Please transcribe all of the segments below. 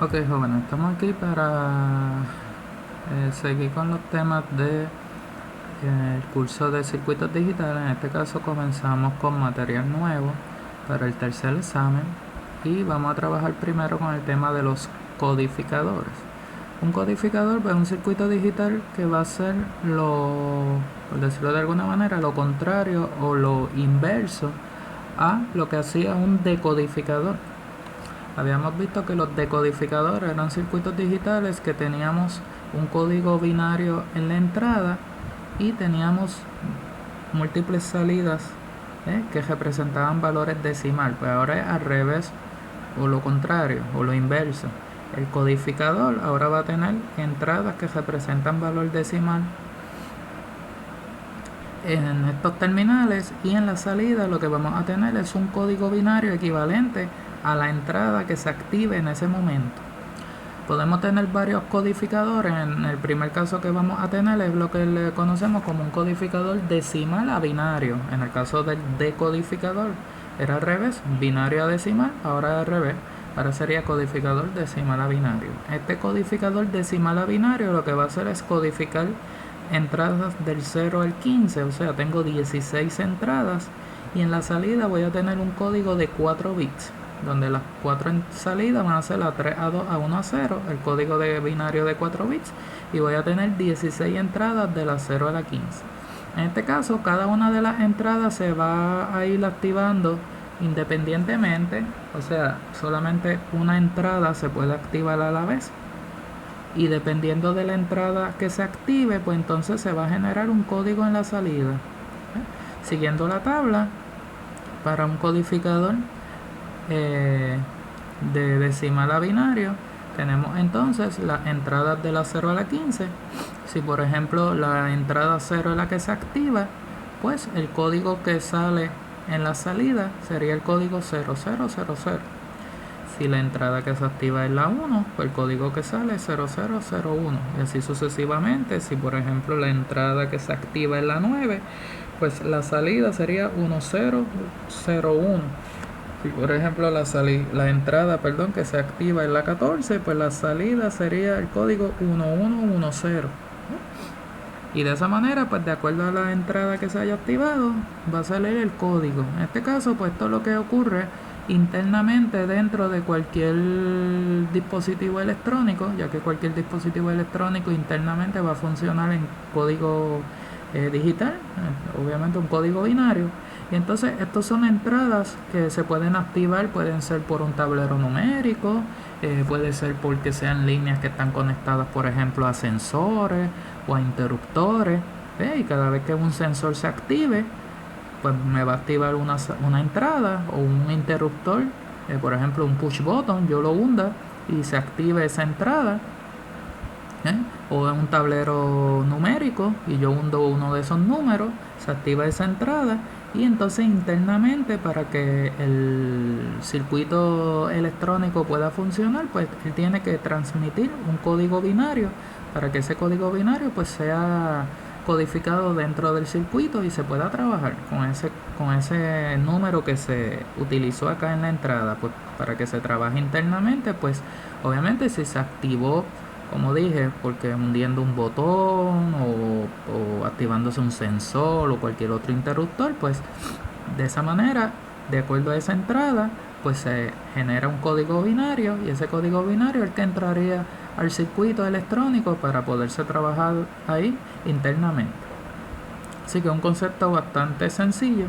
Ok, jóvenes, estamos aquí para seguir con los temas de el curso de circuitos digitales. En este caso comenzamos con material nuevo para el tercer examen y vamos a trabajar primero con el tema de los codificadores. Un codificador es un circuito digital que va a ser por decirlo de alguna manera, lo contrario o lo inverso a lo que hacía un decodificador. Habíamos visto que los decodificadores eran circuitos digitales que teníamos un código binario en la entrada y teníamos múltiples salidas que representaban valores decimal. Pues ahora es al revés, o lo contrario, o lo inverso. El codificador ahora va a tener entradas que representan valor decimal en estos terminales, y en la salida lo que vamos a tener es un código binario equivalente a la entrada que se active en ese momento. Podemos tener varios codificadores. En el primer caso que vamos a tener es lo que le conocemos como un codificador decimal a binario. En el caso del decodificador era al revés, binario a decimal, ahora es al revés. Ahora sería codificador decimal a binario. Este codificador decimal a binario lo que va a hacer es codificar entradas del 0 al 15, o sea, tengo 16 entradas, y en la salida voy a tener un código de 4 bits, donde las 4 salidas van a ser la 3, A2, A1, A0, el código de binario de 4 bits, y voy a tener 16 entradas de la 0 a la 15. En este caso, cada una de las entradas se va a ir activando independientemente, o sea, solamente una entrada se puede activar a la vez. Y dependiendo de la entrada que se active, pues entonces se va a generar un código en la salida. Siguiendo la tabla, para un codificador de decimal a binario, tenemos entonces las entradas de la 0 a la 15. Si por ejemplo la entrada 0 es la que se activa, pues el código que sale en la salida sería el código 0000. Si la entrada que se activa es la 1, pues el código que sale es 0001. Y así sucesivamente. Si por ejemplo la entrada que se activa es la 9, pues la salida sería 1001. Si por ejemplo la entrada que se activa es la 14, pues la salida sería el código 1110. Y de esa manera, pues de acuerdo a la entrada que se haya activado, va a salir el código. En este caso, pues esto es lo que ocurre internamente dentro de cualquier dispositivo electrónico, ya que cualquier dispositivo electrónico internamente va a funcionar en código digital, obviamente un código binario. Y entonces estos son entradas que se pueden activar, pueden ser por un tablero numérico, puede ser porque sean líneas que están conectadas, por ejemplo, a sensores o a interruptores, y cada vez que un sensor se active, pues me va a activar una entrada o un interruptor, por ejemplo un push button, yo lo hunda y se active esa entrada, o en un tablero numérico y yo hundo uno de esos números, se activa esa entrada, y entonces internamente, para que el circuito electrónico pueda funcionar, pues él tiene que transmitir un código binario para que ese código binario pues sea codificado dentro del circuito y se pueda trabajar con ese número que se utilizó acá en la entrada, pues para que se trabaje internamente. Pues obviamente si se activó, como dije, porque hundiendo un botón o activándose un sensor o cualquier otro interruptor, pues de esa manera, de acuerdo a esa entrada, pues se genera un código binario, y ese código binario es el que entraría al circuito electrónico para poderse trabajar ahí internamente. Así que es un concepto bastante sencillo.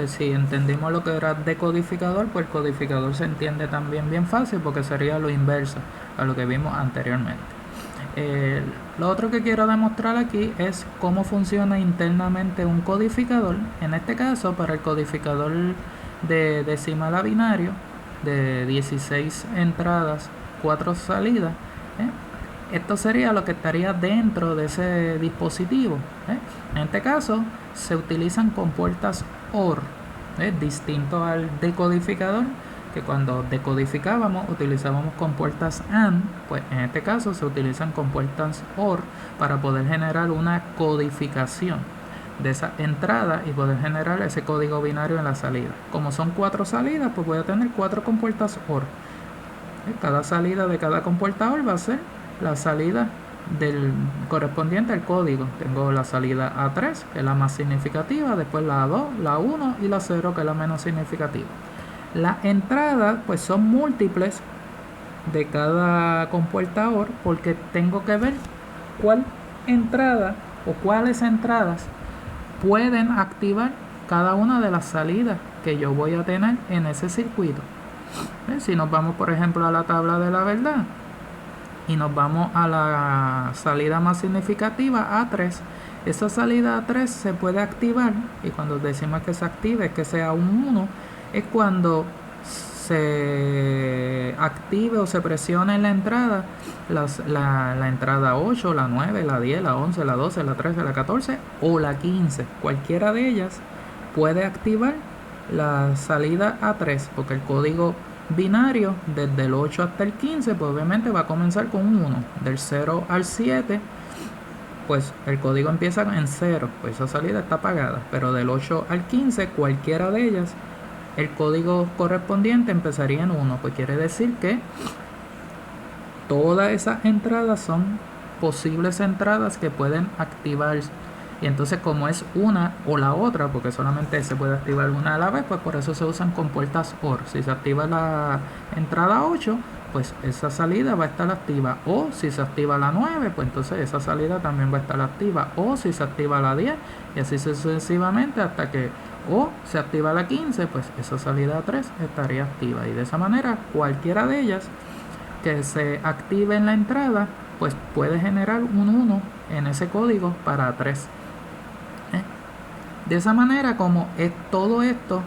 Si entendimos lo que era decodificador, pues el codificador se entiende también bien fácil, porque sería lo inverso a lo que vimos anteriormente. Lo otro que quiero demostrar aquí es cómo funciona internamente un codificador. En este caso, para el codificador de decimal a binario de 16 entradas, 4 salidas, esto sería lo que estaría dentro de ese dispositivo. En este caso se utilizan compuertas OR, distinto al decodificador, que cuando decodificábamos utilizábamos compuertas AND, pues en este caso se utilizan compuertas OR para poder generar una codificación de esa entrada y poder generar ese código binario en la salida. Como son 4 salidas, pues voy a tener 4 compuertas OR. Cada salida de cada comportador va a ser la salida del correspondiente al código. Tengo la salida A3, que es la más significativa, después la A2, la 1 y la 0, que es la menos significativa. Las entradas pues son múltiples de cada comportador, porque tengo que ver cuál entrada o cuáles entradas pueden activar cada una de las salidas que yo voy a tener en ese circuito. Si nos vamos por ejemplo a la tabla de la verdad y nos vamos a la salida más significativa, A3, esa salida A3 se puede activar, y cuando decimos que se active, que sea un 1, es cuando se active o se presione en la entrada la entrada 8, la 9, la 10, la 11, la 12, la 13, la 14 o la 15. Cualquiera de ellas puede activar la salida A3, porque el código binario desde el 8 hasta el 15 pues obviamente va a comenzar con un 1. Del 0 al 7 pues el código empieza en 0, pues esa salida está apagada. Pero del 8 al 15 cualquiera de ellas, el código correspondiente empezaría en 1, pues quiere decir que todas esas entradas son posibles entradas que pueden activarse. Y entonces como es una o la otra, porque solamente se puede activar una a la vez, pues por eso se usan compuertas OR. Si se activa la entrada 8, pues esa salida va a estar activa. O si se activa la 9, pues entonces esa salida también va a estar activa. O si se activa la 10, y así sucesivamente hasta que o se activa la 15, pues esa salida 3 estaría activa. Y de esa manera cualquiera de ellas que se active en la entrada, pues puede generar un 1 en ese código para 3. De esa manera, como es todo esto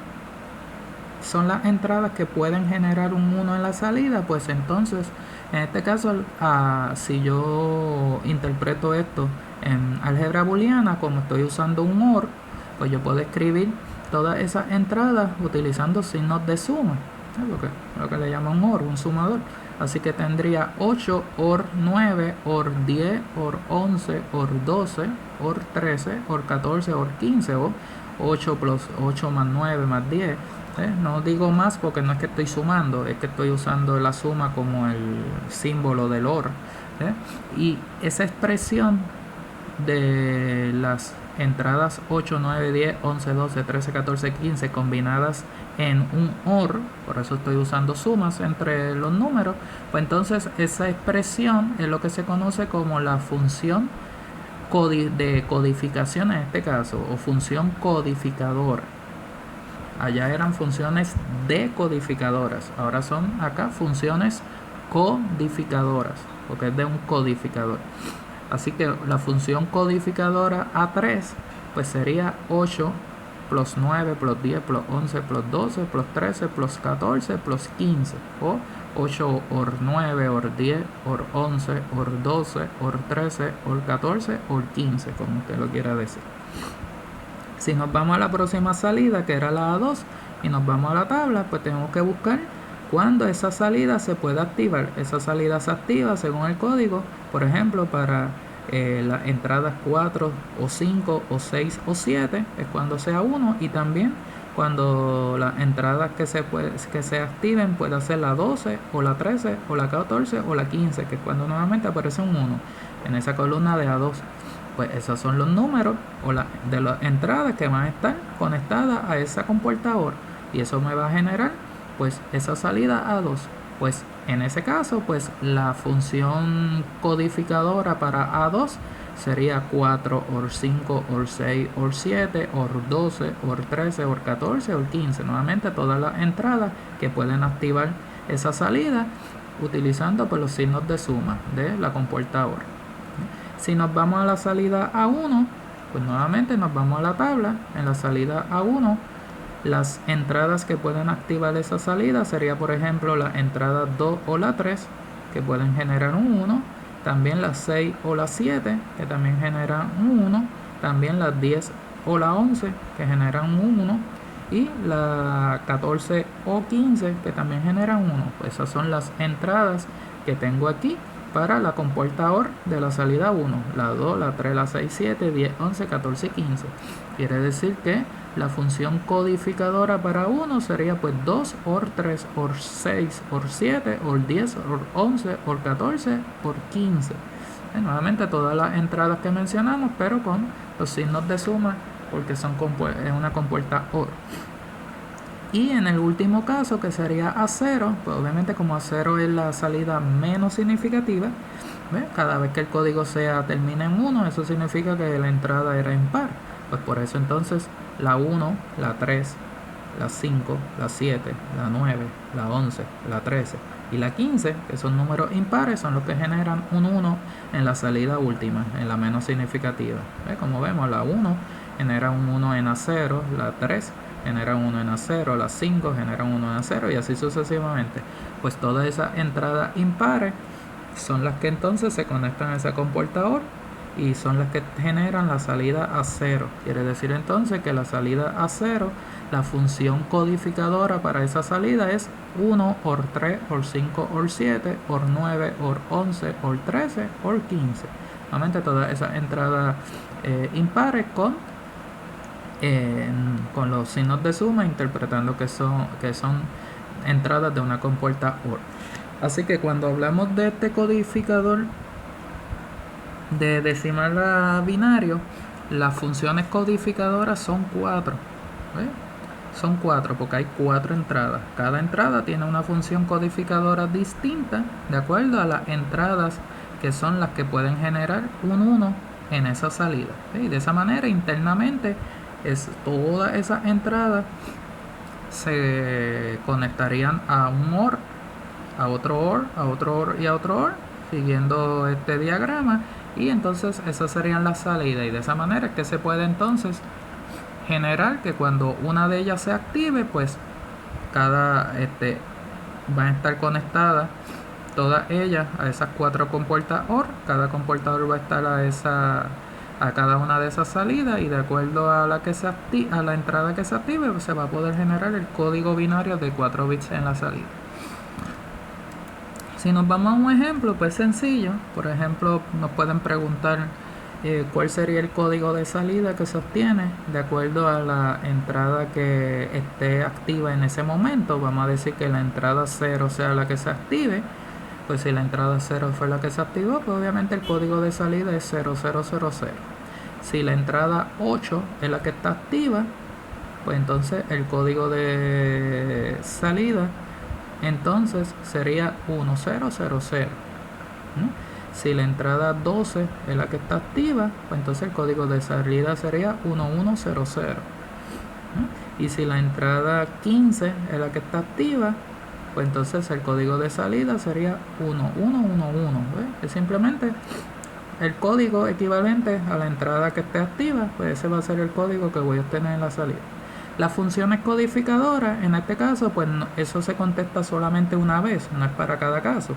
son las entradas que pueden generar un 1 en la salida, pues entonces en este caso si yo interpreto esto en álgebra booleana, como estoy usando un OR, pues yo puedo escribir todas esas entradas utilizando signos de suma, lo que le llaman OR, un sumador. Así que tendría 8 OR 9, OR 10, OR 11, OR 12, OR 13, OR 14, OR 15, o 8 plus 8 más 9 más 10. No digo más porque no es que estoy sumando, es que estoy usando la suma como el símbolo del OR. Y esa expresión de las entradas 8, 9, 10, 11, 12, 13, 14, 15 combinadas en un OR, por eso estoy usando sumas entre los números, pues entonces esa expresión es lo que se conoce como la función de codificación en este caso, o función codificadora. Allá eran funciones decodificadoras, ahora son acá funciones codificadoras, porque es de un codificador. Así que la función codificadora A3 pues sería 8 plus 9 plus 10 plus 11 plus 12 plus 13 plus 14 plus 15, o 8 OR 9 OR 10 OR 11 OR 12 OR 13 OR 14 OR 15, como usted lo quiera decir. Si nos vamos a la próxima salida, que era la A2, y nos vamos a la tabla, pues tenemos que buscar cuándo esa salida se puede activar. Esa salida se activa según el código, por ejemplo, para las entradas 4 o 5 o 6 o 7 es cuando sea 1, y también cuando las entradas que se activen puede ser la 12 o la 13 o la 14 o la 15, que es cuando nuevamente aparece un 1 en esa columna de A2. Pues esos son los números de las entradas que van a estar conectadas a ese comportador, y eso me va a generar pues esa salida A2. Pues en ese caso pues la función codificadora para A2 sería 4 OR 5 OR 6 OR 7 OR 12 OR 13 OR 14 OR 15, nuevamente todas las entradas que pueden activar esa salida utilizando pues los signos de suma de la comportadora. Si nos vamos a la salida A1, pues nuevamente nos vamos a la tabla. En la salida A1, las entradas que pueden activar esa salida sería, por ejemplo, la entrada 2 o la 3, que pueden generar un 1. También las 6 o la 7, que también generan un 1. También las 10 o la 11, que generan un 1. Y la 14 o 15, que también generan 1. Pues esas son las entradas que tengo aquí para la compuerta OR de la salida 1, la 2, la 3, la 6, 7, 10, 11, 14 y 15. Quiere decir que la función codificadora para 1 sería pues 2 OR 3, OR 6, OR 7, OR 10, OR 11, OR 14, OR 15. Nuevamente todas las entradas que mencionamos, pero con los signos de suma, porque es una compuerta OR. Y en el último caso, que sería A0, pues obviamente como A0 es la salida menos significativa, ¿ves? Cada vez que el código termine en 1, eso significa que la entrada era impar. Pues por eso entonces la 1, la 3, la 5, la 7, la 9, la 11, la 13 y la 15, que son números impares, son los que generan un 1 en la salida última, en la menos significativa. ¿Ves? Como vemos, la 1 genera un 1 en A0, la 3 genera un 1 en A0, la 5 genera un 1 en A0 y así sucesivamente. Pues todas esas entradas impares son las que entonces se conectan a ese comportador y son las que generan la salida A0. Quiere decir entonces que la salida A0, la función codificadora para esa salida es 1, OR 3, OR 5, OR 7, OR 9, OR 11, OR 13, OR 15. Nuevamente todas esas entradas impares con los signos de suma, interpretando que son entradas de una compuerta OR. Así que cuando hablamos de este codificador de decimal a binario, las funciones codificadoras son 4. Son 4 porque hay 4 entradas. Cada entrada tiene una función codificadora distinta de acuerdo a las entradas que son las que pueden generar un 1 en esa salida. Y de esa manera internamente todas esas entradas se conectarían a un OR, a otro OR, a otro OR y a otro OR, siguiendo este diagrama, y entonces esas serían las salidas, y de esa manera es que se puede entonces generar que cuando una de ellas se active, pues van a estar conectadas todas ellas a esas 4 compuertas OR. Cada comportador va a estar a cada una de esas salidas, y de acuerdo a la entrada que se active, pues se va a poder generar el código binario de 4 bits en la salida. Si nos vamos a un ejemplo pues sencillo, por ejemplo nos pueden preguntar cuál sería el código de salida que se obtiene de acuerdo a la entrada que esté activa en ese momento. Vamos a decir que la entrada 0 sea la que se active. Pues si la entrada 0 fue la que se activó, pues obviamente el código de salida es 0000. Si la entrada 8 es la que está activa, pues entonces el código de salida entonces sería 1000. Si la entrada 12 es la que está activa, pues entonces el código de salida sería 1100. Y si la entrada 15 es la que está activa, pues entonces el código de salida sería 1111. Es simplemente el código equivalente a la entrada que esté activa, pues ese va a ser el código que voy a obtener en la salida. Las funciones codificadoras, en este caso, pues eso se contesta solamente una vez, no es para cada caso.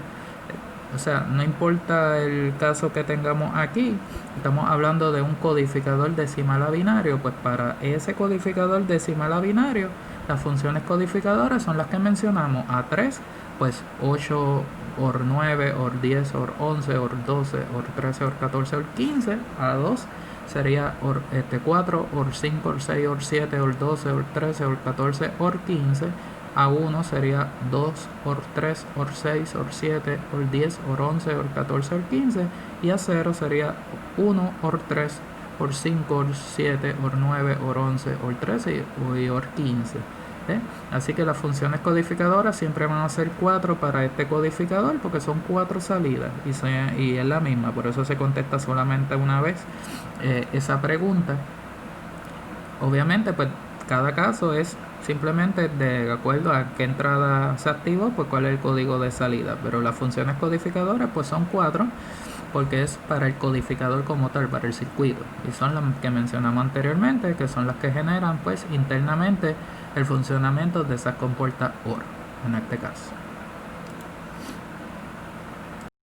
O sea, no importa el caso que tengamos aquí, estamos hablando de un codificador decimal a binario, pues para ese codificador decimal a binario, las funciones codificadoras son las que mencionamos. A3, pues 8, OR 9, OR 10, OR 11, OR 12, OR 13, OR 14, OR 15. A2 sería OR 4, OR 5, OR 6, OR 7, OR 12, OR 13, OR 14, OR 15. A1 sería 2, OR 3, OR 6, OR 7, OR 10, OR 11, OR 14, OR 15. Y A0 sería 1, OR 3, OR 5, OR 7, OR 9, OR 11, OR 13 y OR 15. Así que las funciones codificadoras siempre van a ser 4 para este codificador, porque son 4 salidas y es la misma, por eso se contesta solamente una vez esa pregunta. Obviamente pues cada caso es simplemente de acuerdo a qué entrada se activó, pues cuál es el código de salida, pero las funciones codificadoras pues son 4 porque es para el codificador como tal, para el circuito, y son las que mencionamos anteriormente, que son las que generan pues internamente el funcionamiento de esas compuertas OR en este caso.